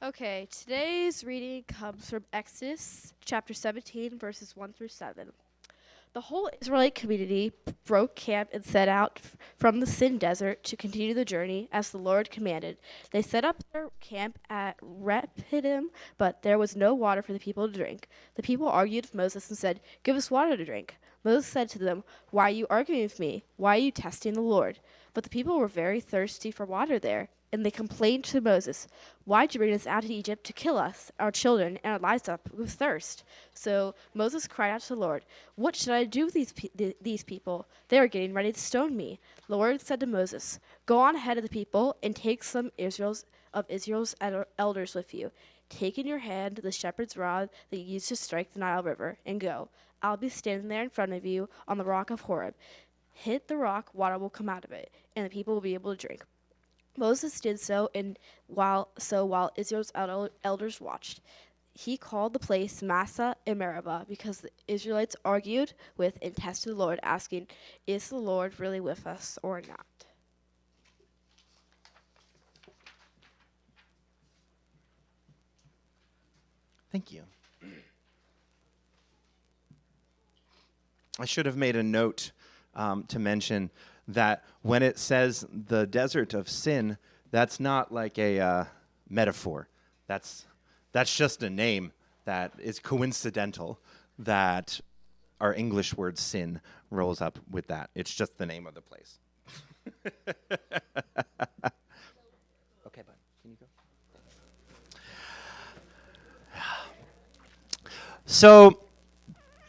Okay, today's reading comes from Exodus chapter 17, verses 1 through 7. The whole Israelite community broke camp and set out from the Sin desert to continue the journey as the Lord commanded. They set up their camp at Rephidim, but there was no water for the people to drink. The people argued with Moses and said, "Give us water to drink." Moses said to them, "Why are you arguing with me? Why are you testing the Lord?" But the people were very thirsty for water there, and they complained to Moses, "Why did you bring us out of Egypt to kill us, our children, and our livestock with thirst?" So Moses cried out to the Lord, "What should I do with these people? They are getting ready to stone me." The Lord said to Moses, "Go on ahead of the people and take some of Israel's elders with you. Take in your hand the shepherd's rod that you used to strike the Nile River, and go. I'll be standing there in front of you on the rock of Horeb. Hit the rock, water will come out of it, and the people will be able to drink." Moses did so, and while Israel's elders watched, he called the place Massa and Meribah because the Israelites argued with and tested the Lord, asking, "Is the Lord really with us or not?" Thank you. I should have made a note to mention that when it says the desert of sin, that's not like a metaphor. That's just a name that is coincidental that our English word sin rolls up with that. It's just the name of the place. Okay, bud. Can you go? So,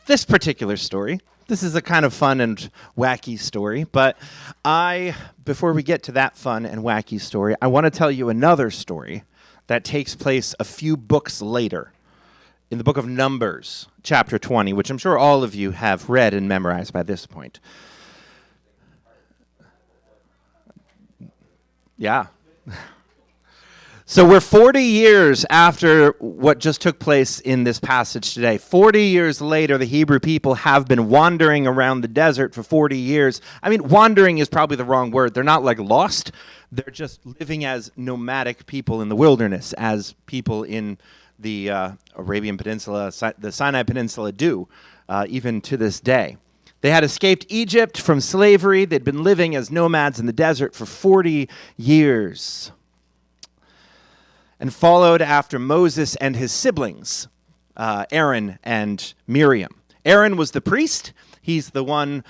this particular story, this is a kind of fun and wacky story, but before we get to that fun and wacky story, I want to tell you another story that takes place a few books later in the book of Numbers, chapter 20, which I'm sure all of you have read and memorized by this point. Yeah. So we're 40 years after what just took place in this passage today. 40 years later, the Hebrew people have been wandering around the desert for 40 years. I mean, wandering is probably the wrong word. They're not like lost. They're just living as nomadic people in the wilderness, as people in the Arabian Peninsula, the Sinai Peninsula do, even to this day. They had escaped Egypt from slavery. They'd been living as nomads in the desert for 40 years. And followed after Moses and his siblings, Aaron and Miriam. Aaron was the priest. He's the one,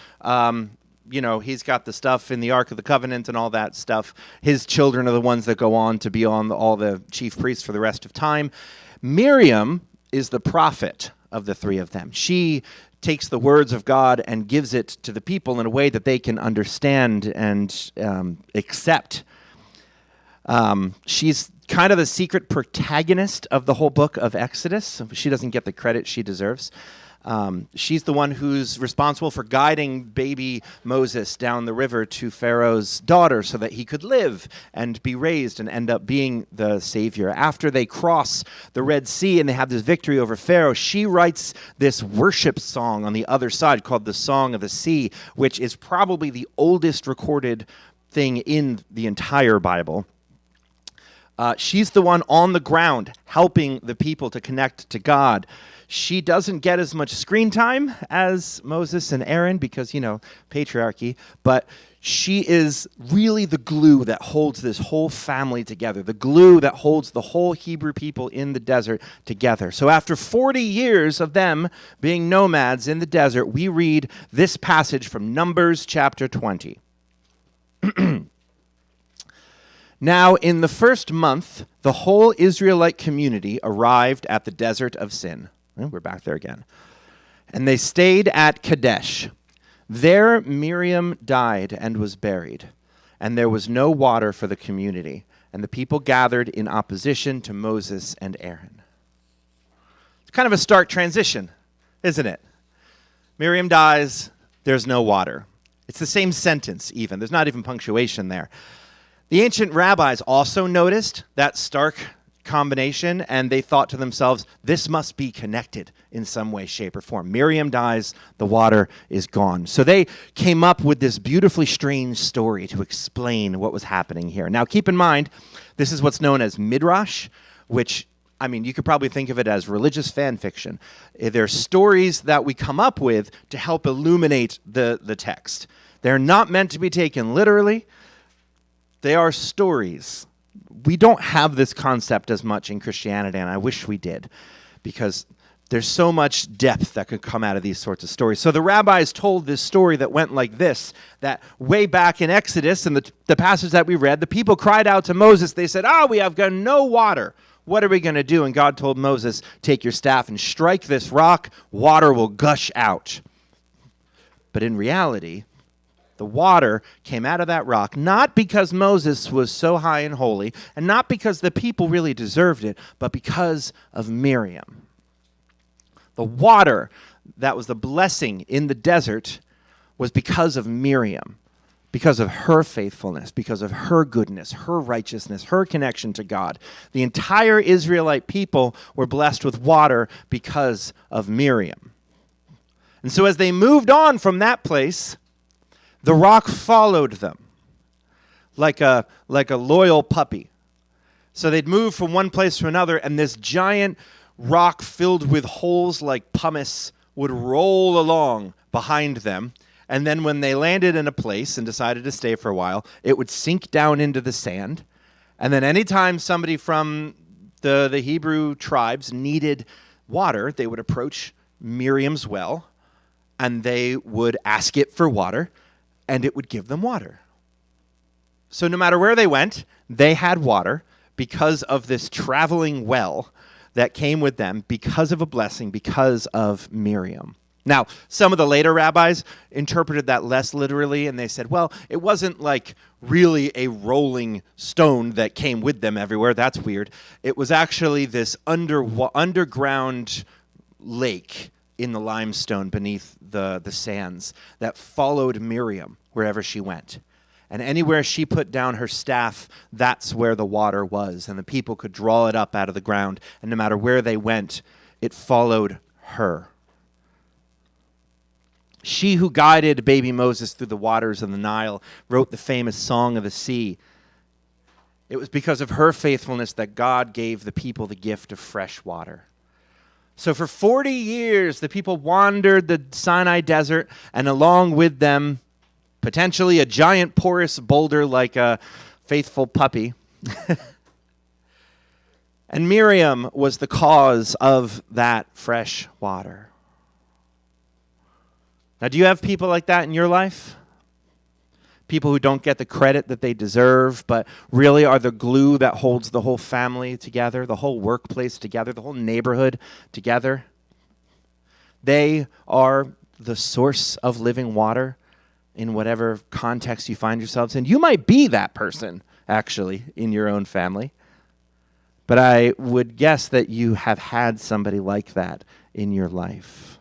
he's got the stuff in the Ark of the Covenant and all that stuff. His children are the ones that go on to be on all the chief priests for the rest of time. Miriam is the prophet of the three of them. She takes the words of God and gives it to the people in a way that they can understand and accept. She's kind of the secret protagonist of the whole book of Exodus. She doesn't get the credit she deserves. She's the one who's responsible for guiding baby Moses down the river to Pharaoh's daughter so that he could live and be raised and end up being the savior. After they cross the Red Sea and they have this victory over Pharaoh, she writes this worship song on the other side called the Song of the Sea, which is probably the oldest recorded thing in the entire Bible. She's the one on the ground helping the people to connect to God. She doesn't get as much screen time as Moses and Aaron because, patriarchy, but she is really the glue that holds this whole family together, the glue that holds the whole Hebrew people in the desert together. So after 40 years of them being nomads in the desert, we read this passage from Numbers chapter 20. Now, in the first month, the whole Israelite community arrived at the desert of Sin. We're back there again. And they stayed at Kadesh. There Miriam died and was buried, and there was no water for the community, and the people gathered in opposition to Moses and Aaron. It's kind of a stark transition, isn't it? Miriam dies, there's no water. It's the same sentence even. There's not even punctuation there. The ancient rabbis also noticed that stark combination, and they thought to themselves, this must be connected in some way, shape, or form. Miriam dies, the water is gone. So they came up with this beautifully strange story to explain what was happening here. Now, keep in mind, this is what's known as Midrash, which, I mean, you could probably think of it as religious fan fiction. They're stories that we come up with to help illuminate the text. They're not meant to be taken literally. They are stories. We don't have this concept as much in Christianity, and I wish we did, because there's so much depth that could come out of these sorts of stories. So the rabbis told this story that went like this, that way back in Exodus, in the passage that we read, the people cried out to Moses. They said, we have got no water. What are we going to do? And God told Moses, take your staff and strike this rock. Water will gush out. But in reality, the water came out of that rock, not because Moses was so high and holy, and not because the people really deserved it, but because of Miriam. The water that was the blessing in the desert was because of Miriam, because of her faithfulness, because of her goodness, her righteousness, her connection to God. The entire Israelite people were blessed with water because of Miriam. And so as they moved on from that place, the rock followed them like a loyal puppy. So they'd move from one place to another, and this giant rock filled with holes like pumice would roll along behind them. And then when they landed in a place and decided to stay for a while, it would sink down into the sand. And then anytime somebody from the Hebrew tribes needed water, they would approach Miriam's well, and they would ask it for water, and it would give them water. So no matter where they went, they had water because of this traveling well that came with them, because of a blessing, because of Miriam. Now, some of the later rabbis interpreted that less literally, and they said, well, it wasn't like really a rolling stone that came with them everywhere. That's weird. It was actually this underground lake in the limestone beneath the sands that followed Miriam wherever she went. And anywhere she put down her staff, that's where the water was. And the people could draw it up out of the ground. And no matter where they went, it followed her. She who guided baby Moses through the waters of the Nile wrote the famous Song of the Sea. It was because of her faithfulness that God gave the people the gift of fresh water. So for 40 years, the people wandered the Sinai desert, and along with them, potentially a giant porous boulder like a faithful puppy. And Miriam was the cause of that fresh water. Now, do you have people like that in your life? People who don't get the credit that they deserve, but really are the glue that holds the whole family together, the whole workplace together, the whole neighborhood together. They are the source of living water in whatever context you find yourselves in. You might be that person, actually, in your own family. But I would guess that you have had somebody like that in your life.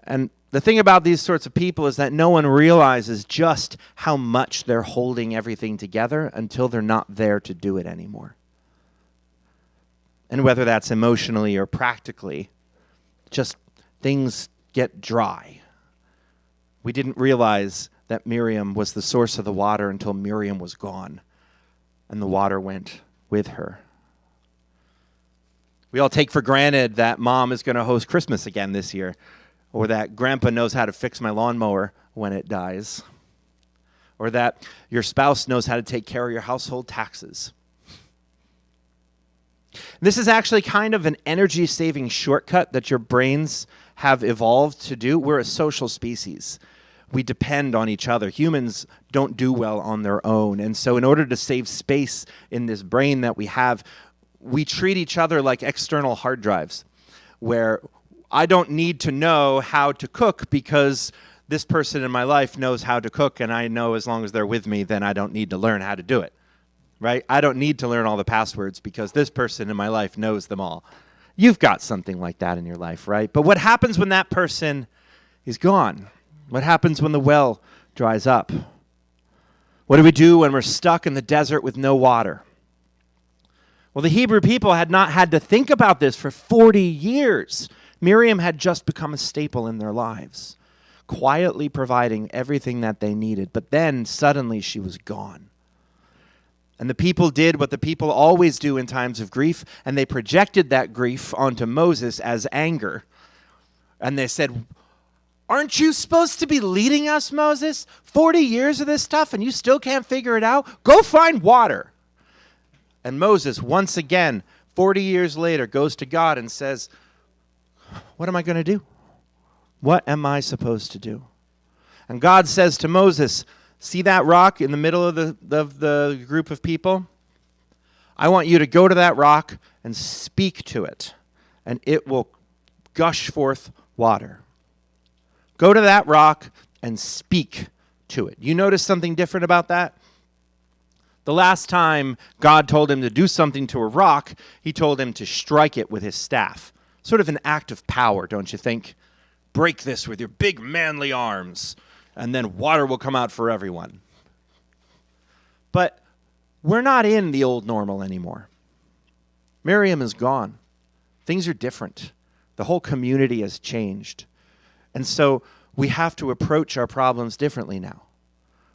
And the thing about these sorts of people is that no one realizes just how much they're holding everything together until they're not there to do it anymore. And whether that's emotionally or practically, just things get dry. We didn't realize that Miriam was the source of the water until Miriam was gone, and the water went with her. We all take for granted that mom is going to host Christmas again this year, or that grandpa knows how to fix my lawnmower when it dies, or that your spouse knows how to take care of your household taxes. This is actually kind of an energy-saving shortcut that your brains have evolved to do. We're a social species. We depend on each other. Humans don't do well on their own. And so in order to save space in this brain that we have, we treat each other like external hard drives, where I don't need to know how to cook because this person in my life knows how to cook, and I know as long as they're with me, then I don't need to learn how to do it, right? I don't need to learn all the passwords because this person in my life knows them all. You've got something like that in your life, right? But what happens when that person is gone? What happens when the well dries up? What do we do when we're stuck in the desert with no water? Well, the Hebrew people had not had to think about this for 40 years. Miriam had just become a staple in their lives, quietly providing everything that they needed. But then suddenly she was gone. And the people did what the people always do in times of grief, and they projected that grief onto Moses as anger. And they said, aren't you supposed to be leading us, Moses? 40 years of this stuff and you still can't figure it out? Go find water. And Moses, once again, 40 years later, goes to God and says, what am I going to do? What am I supposed to do? And God says to Moses, see that rock in the middle of the group of people? I want you to go to that rock and speak to it, and it will gush forth water. Go to that rock and speak to it. You notice something different about that? The last time God told him to do something to a rock, he told him to strike it with his staff. Sort of an act of power, don't you think? Break this with your big manly arms, and then water will come out for everyone. But we're not in the old normal anymore. Miriam is gone. Things are different. The whole community has changed. And so we have to approach our problems differently now.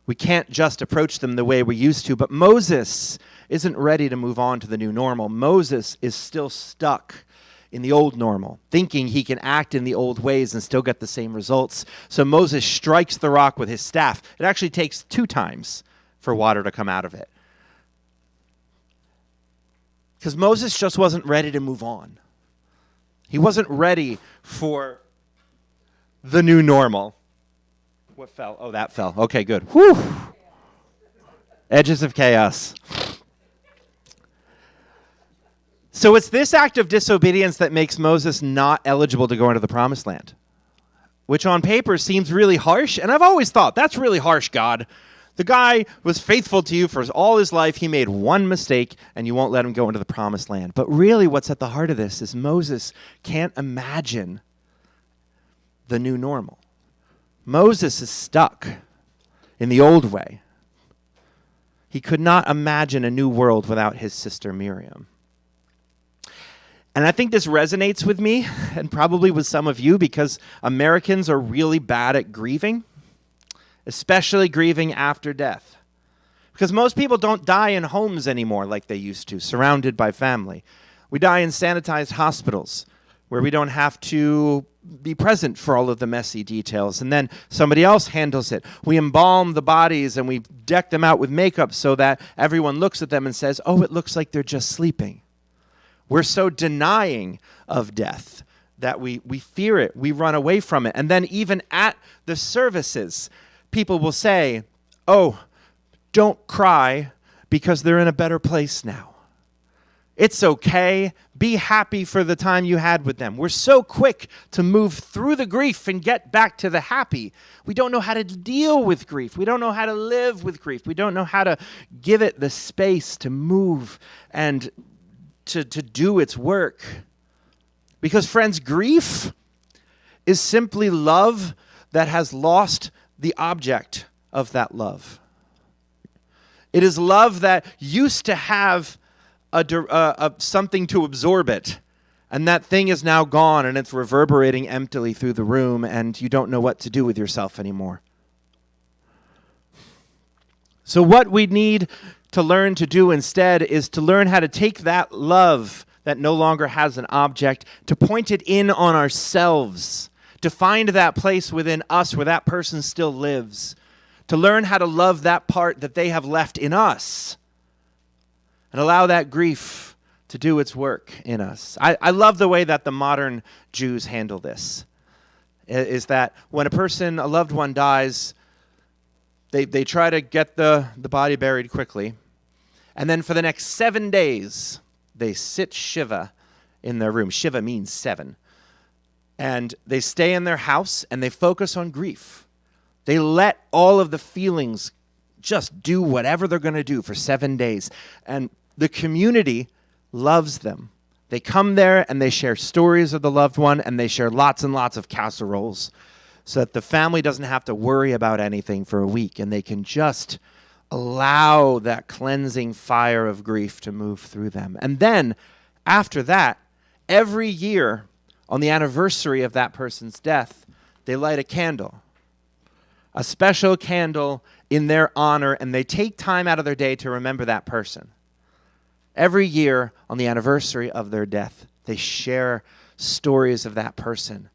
We can't just approach them the way we used to, but Moses isn't ready to move on to the new normal. Moses is still stuck in the old normal, thinking he can act in the old ways and still get the same results. So Moses strikes the rock with his staff. It actually takes 2 times for water to come out of it. Because Moses just wasn't ready to move on. He wasn't ready for the new normal. What fell? Oh, that fell. Okay, good. Whew. Edges of chaos. So it's this act of disobedience that makes Moses not eligible to go into the promised land, which on paper seems really harsh. And I've always thought, that's really harsh, God. The guy was faithful to you for all his life. He made one mistake, and you won't let him go into the promised land. But really what's at the heart of this is Moses can't imagine the new normal. Moses is stuck in the old way. He could not imagine a new world without his sister Miriam. And I think this resonates with me and probably with some of you because Americans are really bad at grieving, especially grieving after death. Because most people don't die in homes anymore like they used to, surrounded by family. We die in sanitized hospitals where we don't have to be present for all of the messy details, and then somebody else handles it. We embalm the bodies and we deck them out with makeup so that everyone looks at them and says, oh, it looks like they're just sleeping. We're so denying of death that we fear it, we run away from it. And then even at the services, people will say, oh, don't cry because they're in a better place now. It's okay. Be happy for the time you had with them. We're so quick to move through the grief and get back to the happy. We don't know how to deal with grief. We don't know how to live with grief. We don't know how to give it the space to move and to do its work. Because, friends, grief is simply love that has lost the object of that love. It is love that used to have something to absorb it, and that thing is now gone, and it's reverberating emptily through the room, and you don't know what to do with yourself anymore. So what we need to learn to do instead is to learn how to take that love that no longer has an object, to point it in on ourselves, to find that place within us where that person still lives, to learn how to love that part that they have left in us, and allow that grief to do its work in us. I love the way that the modern Jews handle this, is that when a loved one dies, they try to get the body buried quickly, and then for the next 7 days, they sit Shiva in their room. Shiva means 7. And they stay in their house, and they focus on grief. They let all of the feelings just do whatever they're going to do for 7 days. And the community loves them. They come there and they share stories of the loved one, and they share lots and lots of casseroles so that the family doesn't have to worry about anything for a week, and they can just allow that cleansing fire of grief to move through them. And then after that, every year on the anniversary of that person's death, they light a candle. a special candle in their honor, and they take time out of their day to remember that person. Every year on the anniversary of their death, they share stories of that person.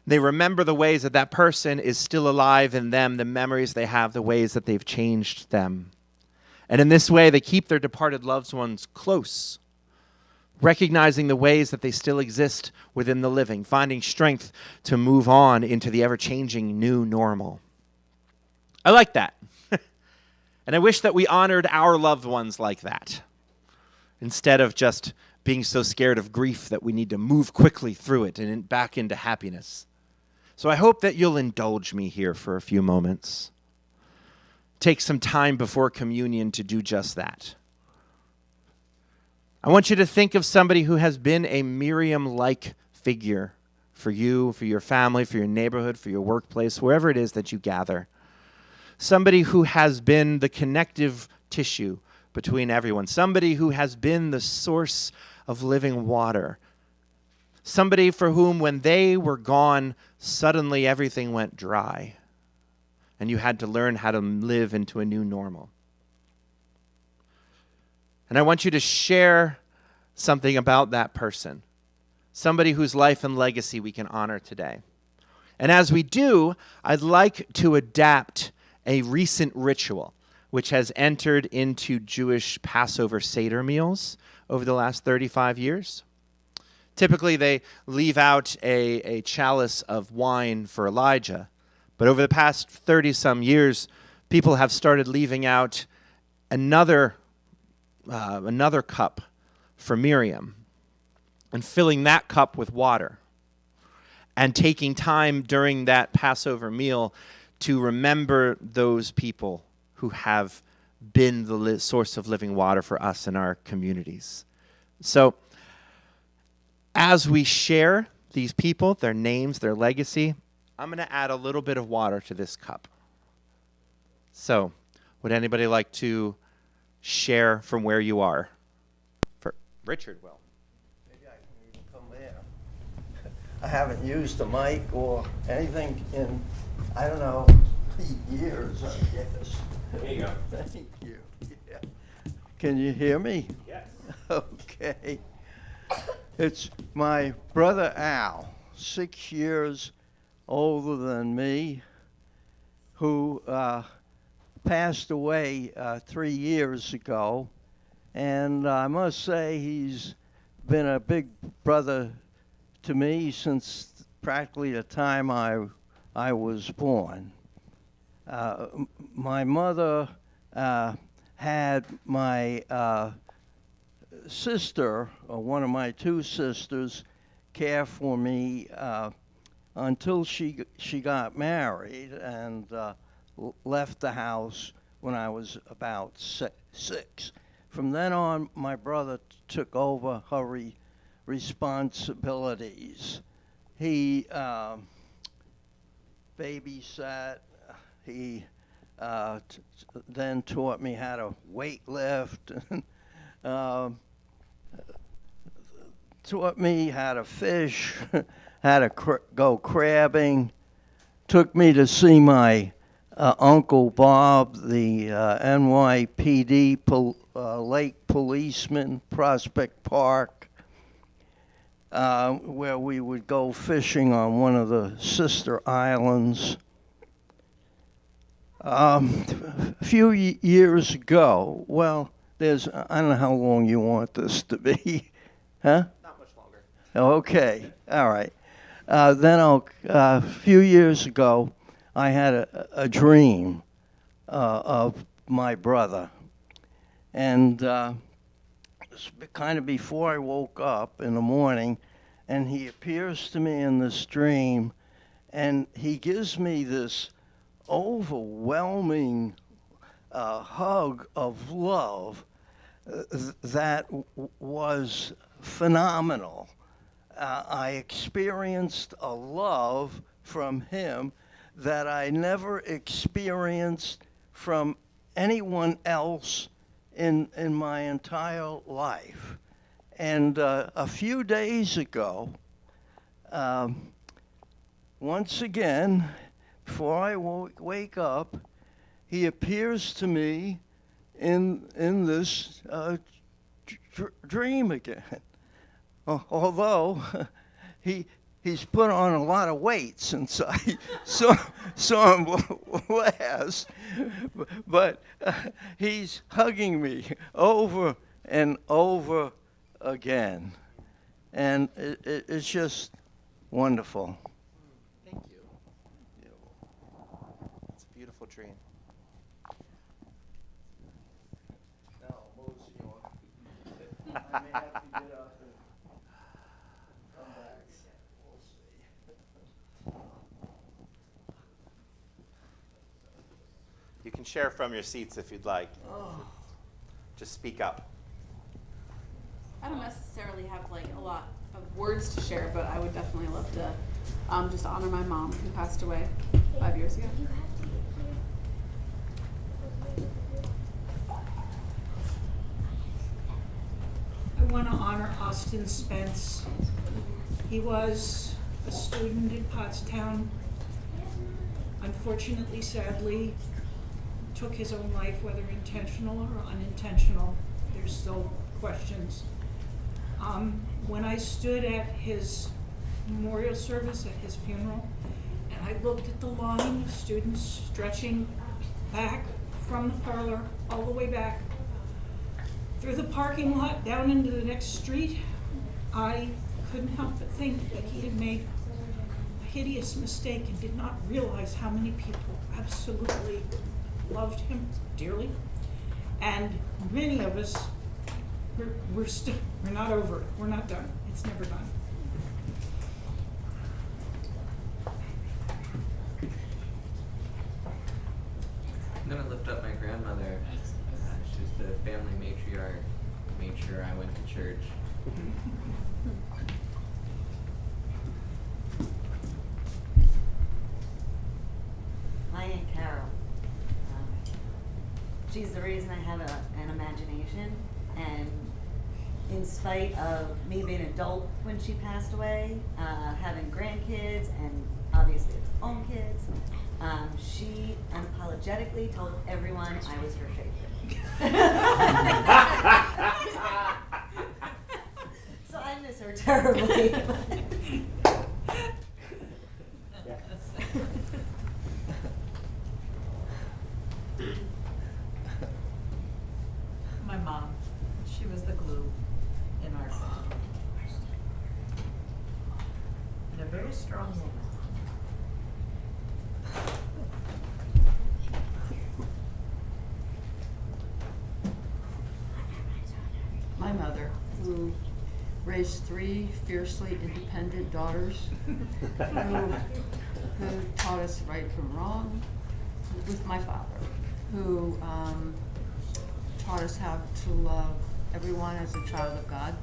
They remember the ways that that person is still alive in them, the memories they have, the ways that they've changed them. And in this way, they keep their departed loved ones close, recognizing the ways that they still exist within the living, finding strength to move on into the ever-changing new normal. I like that. And I wish that we honored our loved ones like that, instead of just being so scared of grief that we need to move quickly through it and back into happiness. So I hope that you'll indulge me here for a few moments. Take some time before communion to do just that. I want you to think of somebody who has been a Miriam-like figure for you, for your family, for your neighborhood, for your workplace, wherever it is that you gather. Somebody who has been the connective tissue between everyone. Somebody who has been the source of living water. Somebody for whom, when they were gone, suddenly everything went dry. And you had to learn how to live into a new normal. And I want you to share something about that person, somebody whose life and legacy we can honor today. And as we do, I'd like to adapt a recent ritual which has entered into Jewish Passover Seder meals over the last 35 years. Typically, they leave out a chalice of wine for Elijah, but over the past 30-some years, people have started leaving out another cup for Miriam and filling that cup with water and taking time during that Passover meal to remember those people who have been the source of living water for us in our communities. So as we share these people, their names, their legacy, I'm going to add a little bit of water to this cup. So would anybody like to share from where you are? For Richard will. Maybe I can even come there. I haven't used the mic or anything in, I don't know, years, I guess. There you go. Thank you. Yeah. Can you hear me? Yes. Okay. It's my brother Al, 6 years older than me, who passed away 3 years ago. And I must say he's been a big brother to me since practically the time I was born. My mother had my sister, or one of my two sisters, care for me until she got married and left the house when I was about six. From then on, my brother took over her responsibilities. He babysat. He then taught me how to weight lift, taught me how to fish, how to go crabbing, took me to see my Uncle Bob, the NYPD lake policeman, Prospect Park, where we would go fishing on one of the sister islands. A few years ago, well, I don't know how long you want this to be, huh? Not much longer. Okay, all right. Then a few years ago, I had a dream of my brother. And kind of before I woke up in the morning, and he appears to me in this dream, and he gives me this overwhelming hug of love that was phenomenal. I experienced a love from him that I never experienced from anyone else in my entire life. And a few days ago, once again, before I wake up, he appears to me in this dream again. Although he's put on a lot of weight since I saw him last, but he's hugging me over and over again, and it's just wonderful. Thank you. It's a beautiful dream. I may have to get up and come back. We'll see. You can share from your seats if you'd like. Just speak up. I don't necessarily have like a lot of words to share, but I would definitely love to just honor my mom who passed away 5 years ago. I want to honor Austin Spence. He was a student in Pottstown. Unfortunately, sadly, took his own life, whether intentional or unintentional. There's still questions. When I stood at his memorial service, at his funeral, and I looked at the line of students stretching back from the parlor all the way back through the parking lot down into the next street, I couldn't help but think that he had made a hideous mistake and did not realize how many people absolutely loved him dearly. And many of us, we're not over it. We're not done. It's never done. I'm gonna lift up my grandmother. She's the family matriarch. Made sure I went to church. My Aunt Carol. She's the reason I have an imagination, and in spite of me being an adult when she passed away, having grandkids and obviously its own kids, she unapologetically told everyone I was her favorite. So I miss her terribly. My mom, she was the glue in our family. And a very strong woman. My mother, who raised 3 fiercely independent daughters, who taught us right from wrong, with my father, who taught us how to love everyone as a child of God,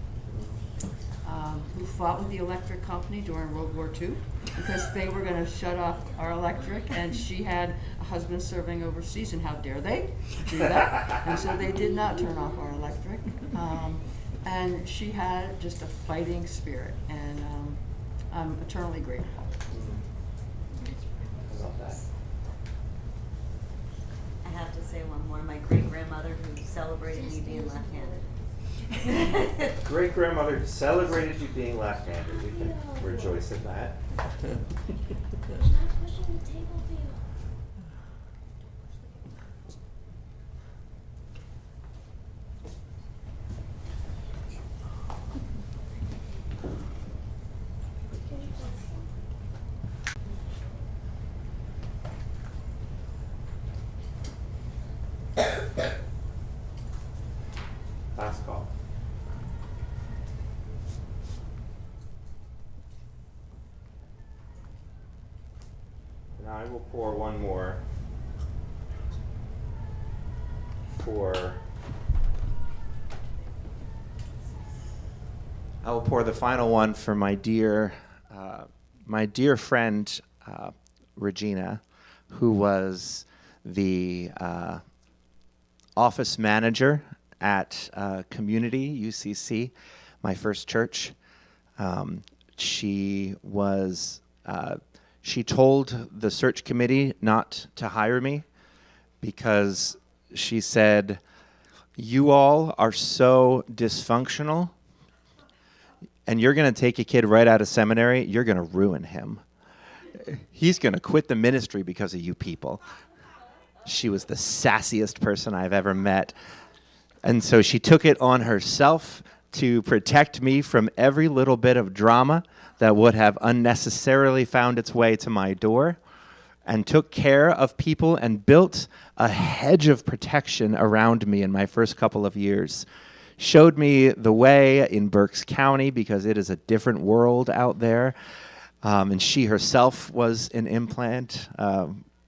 who fought with the electric company during World War II because they were going to shut off our electric, and she had a husband serving overseas, and how dare they do that? And so they did not turn off our electric. And she had just a fighting spirit, and I'm eternally grateful. I love that. I have to say one more. My great-grandmother who celebrated me being left-handed. Great-grandmother celebrated you being left-handed. We can rejoice in that. Last call. And I will pour one more I will pour the final one for my dear friend Regina, who was the office manager at Community UCC, my first church. She She told the search committee not to hire me because she said, "You all are so dysfunctional, and you're going to take a kid right out of seminary, you're going to ruin him. He's going to quit the ministry because of you people." She was the sassiest person I've ever met. And so she took it on herself to protect me from every little bit of drama that would have unnecessarily found its way to my door, and took care of people and built a hedge of protection around me in my first couple of years. Showed me the way in Berks County because it is a different world out there. And she herself was an implant.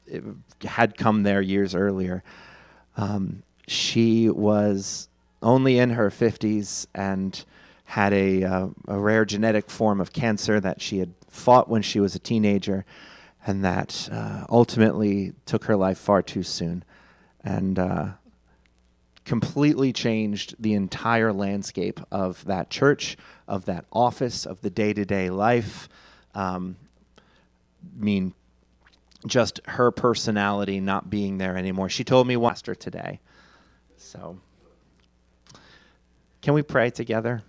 It had come there years earlier. She was only in her 50s and had a rare genetic form of cancer that she had fought when she was a teenager, and that ultimately took her life far too soon, and completely changed the entire landscape of that church, of that office, of the day-to-day life. Just her personality not being there anymore. She told me one pastor today. So, can we pray together?